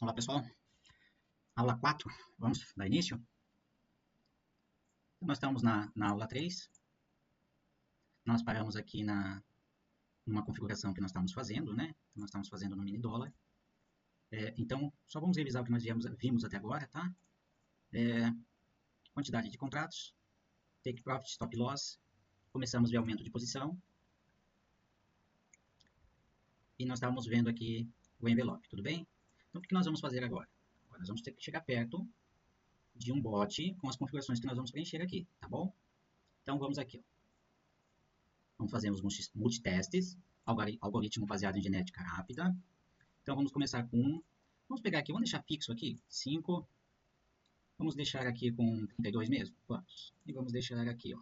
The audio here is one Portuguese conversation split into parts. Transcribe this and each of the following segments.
Olá pessoal, aula 4, vamos dar início? Nós estamos na aula 3, nós paramos aqui numa configuração que nós estamos fazendo, né? Nós estamos fazendo no mini dólar. Então, só vamos revisar o que nós vimos até agora, tá? Quantidade de contratos, take profit, stop loss, começamos a ver aumento de posição, e nós estávamos vendo aqui o envelope, tudo bem? Então, o que nós vamos fazer agora? Agora nós vamos ter que chegar perto de um bot com as configurações que nós vamos preencher aqui, tá bom? Então, vamos aqui, ó. Vamos fazer os multitestes, algoritmo baseado em genética rápida. Então, vamos começar com um. Vamos pegar aqui, vamos deixar fixo aqui, 5. Vamos deixar aqui com 32 mesmo? Vamos. E vamos deixar aqui, ó.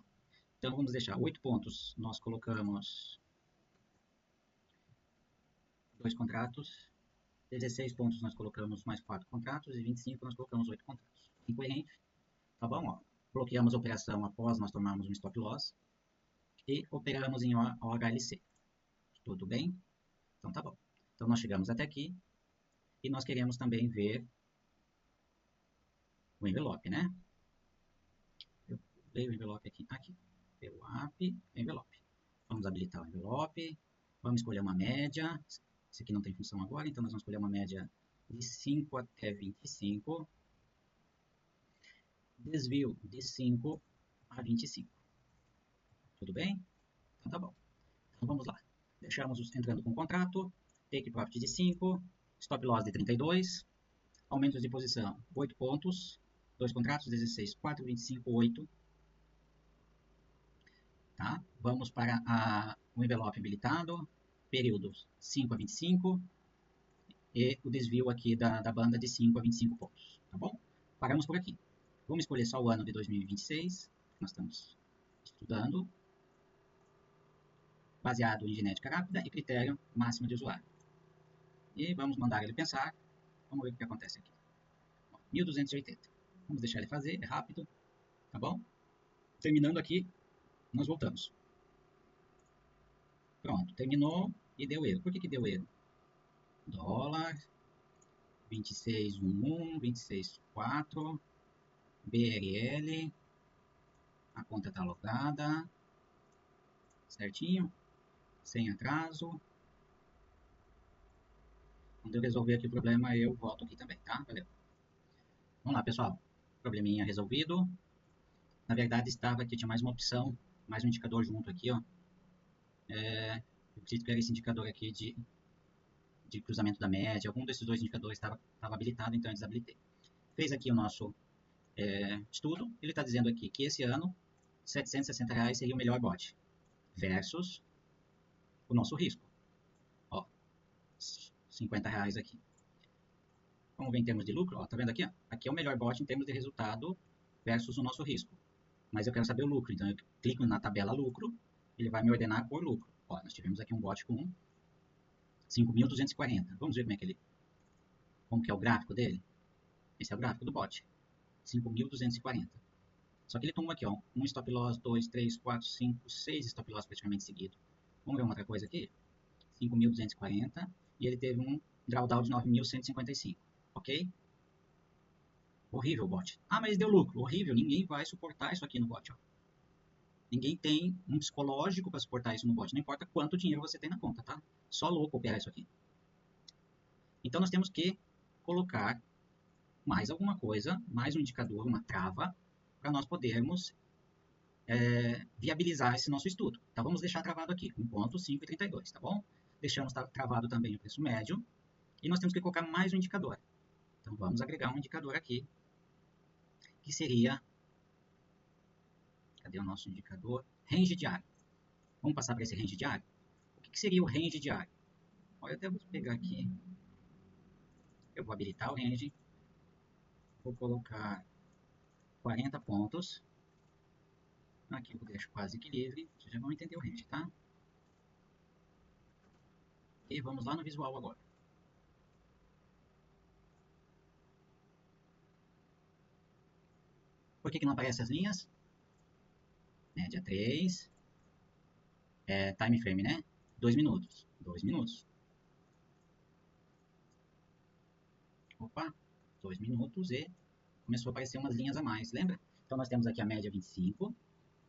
Então, vamos deixar 8 pontos, nós colocamos 2 contratos. 16 pontos nós colocamos mais 4 contratos. E 25 nós colocamos 8 contratos. Incoerente. Tá bom, ó. Bloqueamos a operação após nós tomarmos um stop loss. E operamos em OHLC. Tudo bem? Então tá bom. Então nós chegamos até aqui e nós queremos também ver o envelope, né? Eu leio o envelope aqui, envelope. Vamos habilitar o envelope, vamos escolher uma média. Esse aqui não tem função agora, então nós vamos escolher uma média de 5 até 25. Desvio de 5 a 25. Tudo bem? Então tá bom. Então vamos lá. Deixamos entrando com o contrato, take profit de 5, stop loss de 32, aumentos de posição 8 pontos, 2 contratos, 16, 4, 25, 8. Tá? Vamos para o envelope habilitado, períodos 5 a 25, e o desvio aqui da banda de 5 a 25 pontos. Tá bom? Paramos por aqui. Vamos escolher só o ano de 2026, que nós estamos estudando, baseado em genética rápida e critério máximo de usuário. E vamos mandar ele pensar. Vamos ver o que acontece aqui. 1280. Vamos deixar ele fazer, é rápido. Tá bom? Terminando aqui, nós voltamos. Pronto, terminou e deu erro. Por que deu erro? Dólar, 2611, 26.4, BRL, a conta está logada, certinho, sem atraso. Quando eu resolver aqui o problema, eu volto aqui também, tá? Valeu. Vamos lá, pessoal. Probleminha resolvido. Na verdade, estava aqui, tinha mais uma opção, mais um indicador junto aqui, ó. Eu acredito que era esse indicador aqui de cruzamento da média. Algum desses dois indicadores estava habilitado, então eu desabilitei. Fez aqui o nosso estudo. Ele está dizendo aqui que esse ano, R$760 seria o melhor bot, versus o nosso risco. Ó, R$50 aqui. Vamos ver em termos de lucro. Ó, tá vendo aqui? Ó? Aqui é o melhor bot em termos de resultado versus o nosso risco. Mas eu quero saber o lucro, então eu clico na tabela lucro, ele vai me ordenar por lucro. Ó, nós tivemos aqui um bot com 5.240. Vamos ver como que é o gráfico dele. Esse é o gráfico do bot. 5.240. Só que ele tomou aqui, ó, um stop loss, 2, 3, 4, 5, 6 stop loss praticamente seguido. Vamos ver uma outra coisa aqui. 5.240 e ele teve um drawdown de 9.155. Ok? Horrível o bot. Ah, mas deu lucro. Horrível. Ninguém vai suportar isso aqui no bot. Ó. Ninguém tem um psicológico para suportar isso no bot. Não importa quanto dinheiro você tem na conta, tá? Só louco operar isso aqui. Então nós temos que colocar mais alguma coisa, mais um indicador, uma trava, para nós podermos viabilizar esse nosso estudo. Então vamos deixar travado aqui, 1.532, tá bom? Deixamos travado também o preço médio. E nós temos que colocar mais um indicador. Então vamos agregar um indicador aqui, que seria... Cadê o nosso indicador? Range diário. Vamos passar para esse range diário? O que seria o range diário? Olha, eu até vou pegar aqui. Eu vou habilitar o range. Vou colocar 40 pontos. Aqui eu deixo quase que livre. Vocês já vão entender o range, tá? E vamos lá no visual agora. Por que não aparecem as linhas? Média 3. Time frame, né? 2 minutos. 2 minutos. Opa, 2 minutos e começou a aparecer umas linhas a mais, lembra? Então nós temos aqui a média 25,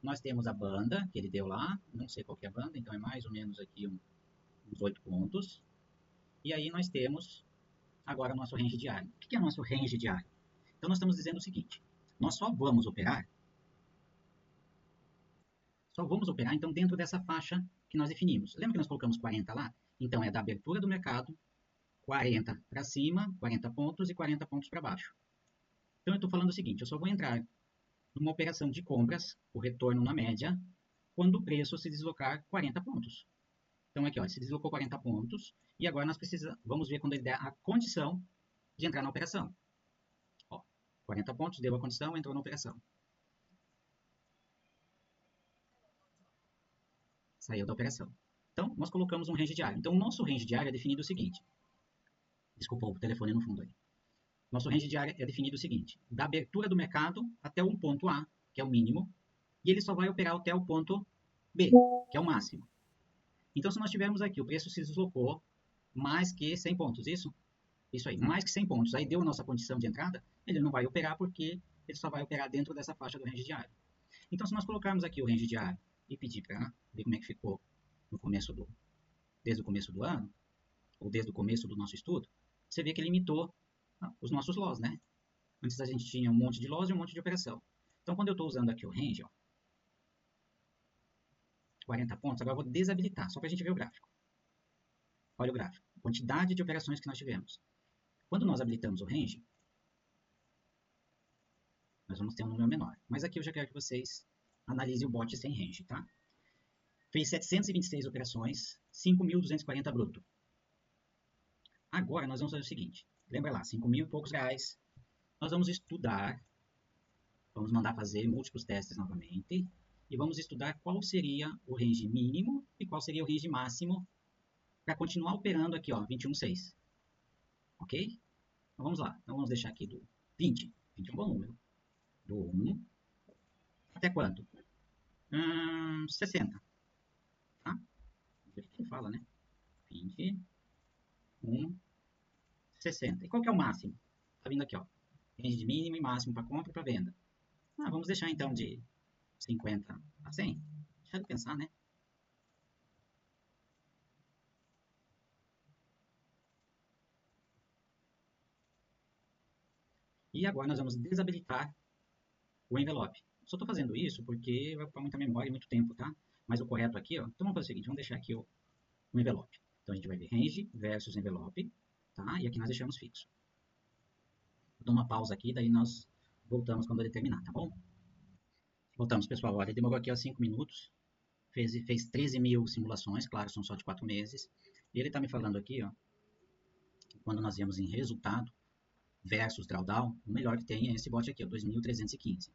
nós temos a banda que ele deu lá, não sei qual que é a banda, então é mais ou menos aqui uns 8 pontos. E aí nós temos agora o nosso range diário. O que é o nosso range diário? Então nós estamos dizendo o seguinte, nós só vamos operar então dentro dessa faixa que nós definimos. Lembra que nós colocamos 40 lá? Então é da abertura do mercado, 40 para cima, 40 pontos e 40 pontos para baixo. Então eu estou falando o seguinte, eu só vou entrar numa operação de compras, o retorno na média, quando o preço se deslocar 40 pontos. Então aqui, ó, se deslocou 40 pontos, e agora nós vamos ver quando ele der a condição de entrar na operação. Ó, 40 pontos, deu a condição, entrou na operação. Saiu da operação. Então, nós colocamos um range diário. Então, o nosso range diário é definido o seguinte. Desculpa, o telefone no fundo aí. Nosso range diário é definido o seguinte. Da abertura do mercado até um ponto A, que é o mínimo, e ele só vai operar até o ponto B, que é o máximo. Então, se nós tivermos aqui, o preço se deslocou mais que 100 pontos, isso? Isso aí, mais que 100 pontos. Aí deu a nossa condição de entrada, ele não vai operar porque ele só vai operar dentro dessa faixa do range diário. Então, se nós colocarmos aqui o range diário e pedir para ver como é que ficou no começo desde o começo do ano, ou desde o começo do nosso estudo, você vê que limitou os nossos loss, né? Antes a gente tinha um monte de loss e um monte de operação. Então, quando eu estou usando aqui o range, ó, 40 pontos, agora eu vou desabilitar, só para a gente ver o gráfico. Olha o gráfico, quantidade de operações que nós tivemos. Quando nós habilitamos o range, nós vamos ter um número menor. Mas aqui eu já quero que vocês analisem o bot sem range, tá? Fez 726 operações, 5.240 bruto. Agora nós vamos fazer o seguinte, lembra lá, 5 mil e poucos reais. Nós vamos estudar, vamos mandar fazer múltiplos testes novamente, e vamos estudar qual seria o range mínimo e qual seria o range máximo para continuar operando aqui, ó, 21,6. Ok? Então vamos lá, então vamos deixar aqui do 20, 20 é um bom número, do 1 até quanto? 60, tá? Vamos ver o que ele fala, né? 20, 1, 60. E qual que é o máximo? Tá vindo aqui, ó. Range de mínimo e máximo para compra e para venda. Vamos deixar então de 50 a 100. Deixa eu pensar, né? E agora nós vamos desabilitar o envelope. Só estou fazendo isso porque vai ocupar muita memória e muito tempo, tá? Mas o correto aqui, ó. Então vamos fazer o seguinte, vamos deixar aqui o envelope. Então a gente vai ver range versus envelope, tá? E aqui nós deixamos fixo. Vou dar uma pausa aqui, daí nós voltamos quando ele terminar, tá bom? Voltamos, pessoal. Olha, ele demorou aqui 5 minutos. Fez 13 mil simulações, claro, são só de 4 meses. E ele está me falando aqui, ó, que quando nós viemos em resultado versus drawdown, o melhor que tem é esse bot aqui, ó, 2.315.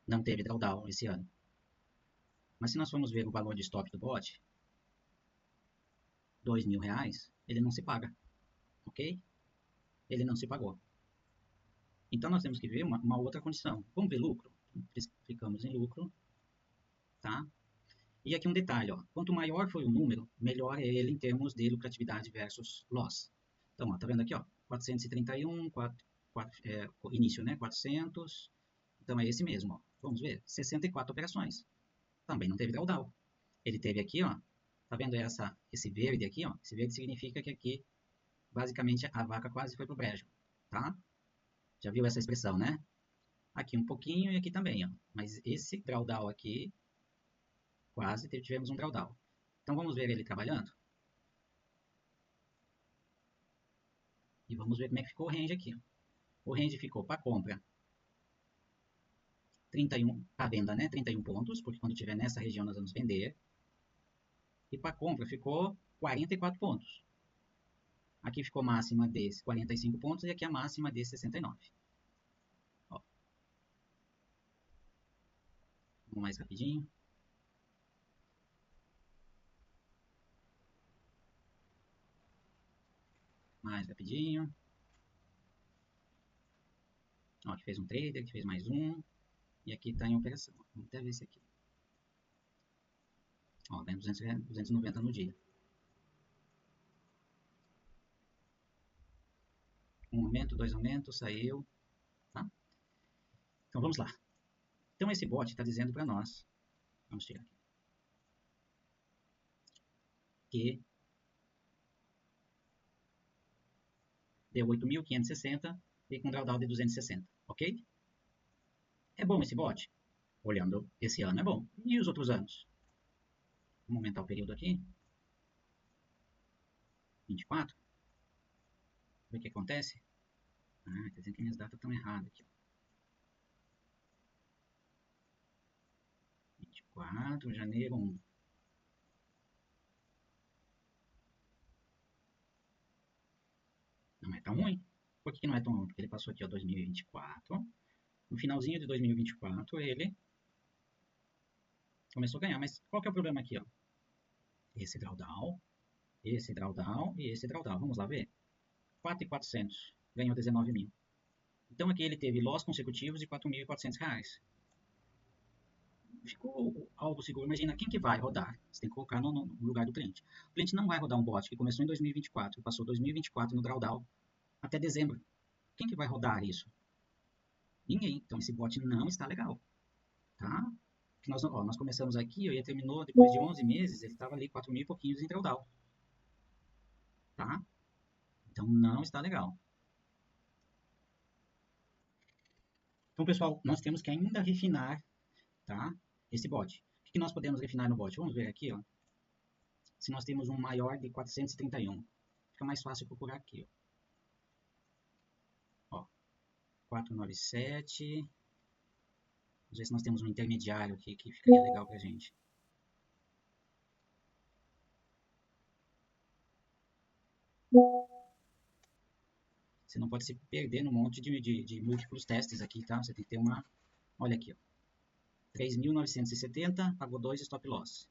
Não teve drawdown esse ano. Mas se nós formos ver o valor de stop do bot, R$2.000, ele não se paga, ok? Ele não se pagou. Então nós temos que ver uma outra condição. Vamos ver lucro? Ficamos em lucro, tá? E aqui um detalhe, ó, quanto maior foi o número, melhor é ele em termos de lucratividade versus loss. Então, ó, tá vendo aqui, ó, 431, início, né, 400, então é esse mesmo, ó. Vamos ver, 64 operações, também não teve drawdown. Ele teve aqui, ó, tá vendo esse verde aqui, ó, esse verde significa que aqui, basicamente, a vaca quase foi pro brejo, tá? Já viu essa expressão, né? Aqui um pouquinho e aqui também, ó, mas esse drawdown aqui, quase tivemos um drawdown. Então vamos ver ele trabalhando. E vamos ver como é que ficou o range aqui. O range ficou para compra 31, para venda, né? 31 pontos, porque quando estiver nessa região nós vamos vender. E para compra ficou 44 pontos. Aqui ficou máxima de 45 pontos e aqui a máxima de 69. Ó. Vamos mais rapidinho. Mais rapidinho. Ó, aqui fez um trader, aqui fez mais um. E aqui está em operação. Vamos até ver esse aqui. Ó, tem 290 no dia. Um aumento, dois aumentos, saiu, tá? Então vamos lá. Então esse bot está dizendo para nós, vamos tirar aqui, que deu 8.560 e com drawdown de 260, ok? É bom esse bot? Olhando esse ano é bom. E os outros anos? Vamos aumentar o período aqui. 24. Ver o que acontece. Ah, quer dizer que minhas datas estão erradas aqui. 24, janeiro 1. Não é tão ruim. Por que não é tão ruim? Porque ele passou aqui, ó, 2024. No finalzinho de 2024, ele começou a ganhar. Mas qual que é o problema aqui, ó? Esse drawdown, esse drawdown e esse drawdown. Vamos lá ver? 4.400. Ganhou 19 mil. Então aqui ele teve loss consecutivos de 4.400 reais. Ficou algo seguro. Imagina quem que vai rodar. Você tem que colocar no lugar do cliente. O cliente não vai rodar um bot que começou em 2024 e passou 2024 no drawdown até dezembro. Quem que vai rodar isso? Ninguém. Então esse bot não está legal. Tá? Nós começamos aqui, e terminou depois de 11 meses, ele estava ali 4 mil e pouquinhos em drawdown. Tá? Então não está legal. Então, pessoal, nós temos que ainda refinar, tá, esse bot. O que nós podemos refinar no bot? Vamos ver aqui, ó. Se nós temos um maior de 431, fica mais fácil procurar aqui, ó. 497. Vamos ver se nós temos um intermediário aqui que ficaria legal pra gente. Você não pode se perder num monte de múltiplos testes aqui, tá? Você tem que ter uma... Olha aqui, ó. 3.970, pagou 2 stop loss.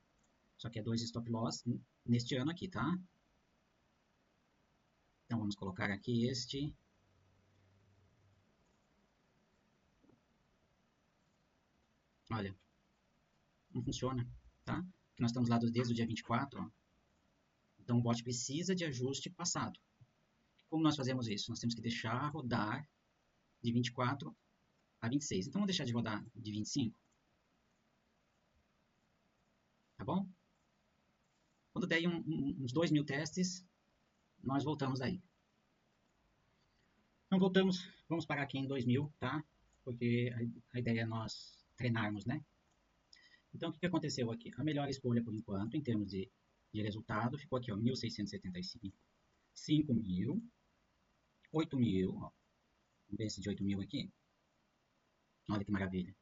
Só que é 2 stop loss neste ano aqui, tá? Então vamos colocar aqui este. Olha, não funciona, tá? Porque nós estamos lá desde o dia 24, ó. Então o bot precisa de ajuste passado. Como nós fazemos isso? Nós temos que deixar rodar de 24 a 26. Então vamos deixar de rodar de 25. Tá bom? Quando der uns 2.000 testes, nós voltamos aí. Então voltamos, vamos parar aqui em 2.000, tá? Porque a ideia é nós treinarmos, né? Então o que aconteceu aqui? A melhor escolha por enquanto, em termos de resultado, ficou aqui, ó, 1.675, 5.000, 8.000, ó. Vamos ver esse de 8.000 aqui. Olha que maravilha.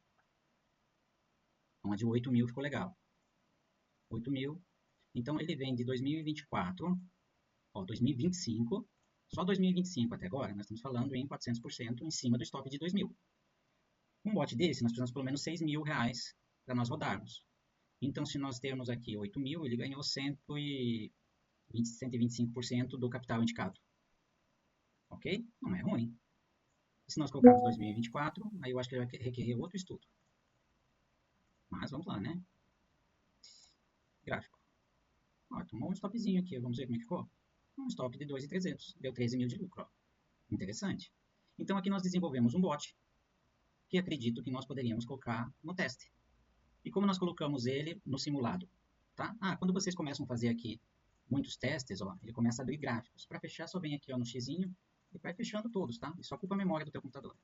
Então a de 8.000 ficou legal. 8.000. Então ele vem de 2024, ó, 2025, só 2025 até agora, nós estamos falando em 400% em cima do stop de 2.000. Um bot desse, nós precisamos pelo menos 6.000 reais para nós rodarmos. Então, se nós temos aqui 8.000, ele ganhou 125% do capital indicado. Ok? Não é ruim. E se nós colocarmos 2024, aí eu acho que ele vai requerer outro estudo. Mas vamos lá, né? Gráfico. Ó, tomou um stopzinho aqui, vamos ver como é que ficou. Um stop de 2.300, deu 13 mil de lucro. Ó. Interessante. Então aqui nós desenvolvemos um bot que acredito que nós poderíamos colocar no teste. E como nós colocamos ele no simulado? Tá? Quando vocês começam a fazer aqui muitos testes, ó, ele começa a abrir gráficos. Para fechar, só vem aqui ó, no xizinho e vai fechando todos, tá? E só ocupa a memória do teu computador.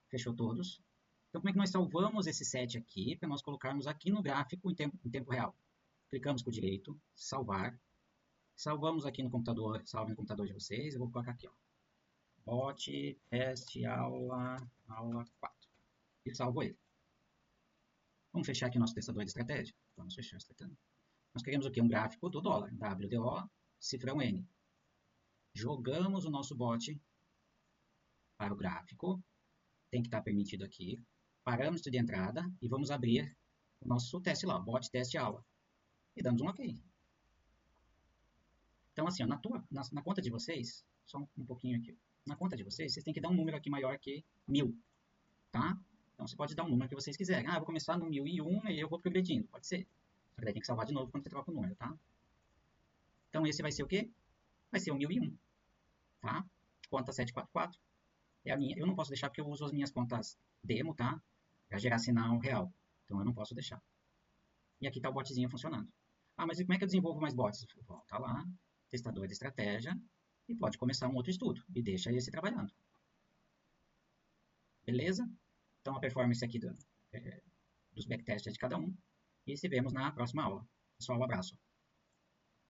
Fechou todos. Então, como é que nós salvamos esse set aqui para nós colocarmos aqui no gráfico em tempo real? Clicamos com o direito, salvar. Salvamos aqui no computador, salve no computador de vocês. Eu vou colocar aqui, ó. Bot, teste, aula 4. E salvo ele. Vamos fechar aqui o nosso testador de estratégia? Vamos fechar o estratégia. Nós queremos aqui um gráfico do dólar, WDO, cifrão N. Jogamos o nosso bot para o gráfico. Tem que estar permitido aqui. Parâmetro de entrada e vamos abrir o nosso teste lá, bot teste aula. E damos um OK. Então, assim, ó, na conta de vocês, só um pouquinho aqui. Na conta de vocês têm que dar um número aqui maior que 1.000, tá? Então, você pode dar um número que vocês quiserem. Eu vou começar no 1.001 e eu vou progredindo. Pode ser. Só que daí tem que salvar de novo quando você troca o número, tá? Então, esse vai ser o quê? Vai ser o 1.001, tá? conta 744. É a minha. Eu não posso deixar porque eu uso as minhas contas demo, tá? Para gerar sinal real. Então eu não posso deixar. E aqui está o botzinho funcionando. Ah, mas e como é que eu desenvolvo mais bots? Volta lá, testador de estratégia, e pode começar um outro estudo. E deixa esse trabalhando. Beleza? Então a performance aqui dos backtests é de cada um. E se vemos na próxima aula. Pessoal, um abraço.